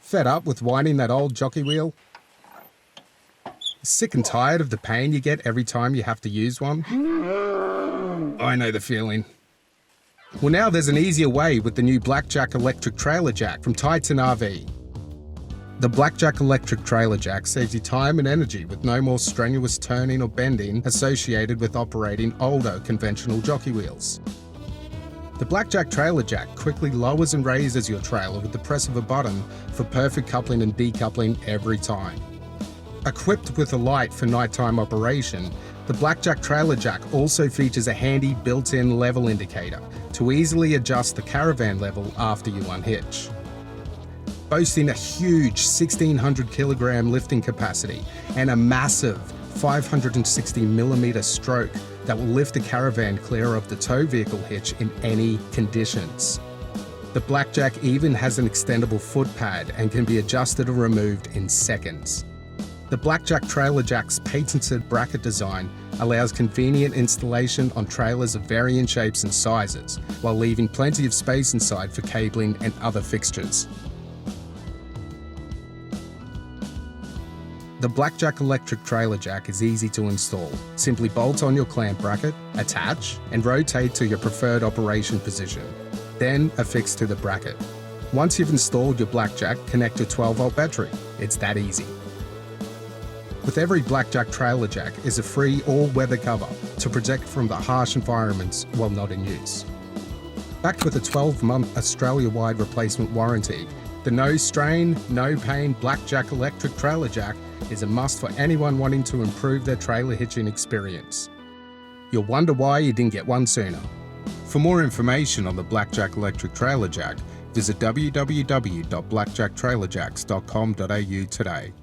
Fed up with winding that old jockey wheel? Sick and tired of the pain you get every time you have to use one? I know the feeling. Well, now there's an easier way with the new Blackjack electric trailer jack from Titan RV. The Blackjack electric trailer jack saves you time and energy with no more strenuous turning or bending associated with operating older conventional jockey wheels. The Blackjack trailer jack quickly lowers and raises your trailer with the press of a button for perfect coupling and decoupling every time. Equipped with a light for nighttime operation, the Blackjack trailer jack also features a handy built-in level indicator to easily adjust the caravan level after you unhitch. Boasting a huge 1,600 kilogram lifting capacity and a massive 560mm stroke that will lift the caravan clear of the tow vehicle hitch in any conditions. The Blackjack even has an extendable foot pad and can be adjusted or removed in seconds. The Blackjack trailer jack's patented bracket design allows convenient installation on trailers of varying shapes and sizes, while leaving plenty of space inside for cabling and other fixtures. The Blackjack electric trailer jack is easy to install. Simply bolt on your clamp bracket, attach, and rotate to your preferred operation position. Then affix to the bracket. Once you've installed your Blackjack, connect your 12-volt battery. It's that easy. With every Blackjack trailer jack is a free all-weather cover to protect from the harsh environments while not in use. Backed with a 12-month Australia-wide replacement warranty, the no strain, no pain Blackjack electric trailer jack is a must for anyone wanting to improve their trailer hitching experience. You'll wonder why you didn't get one sooner. For more information on the Blackjack electric trailer jack, visit www.blackjacktrailerjacks.com.au today.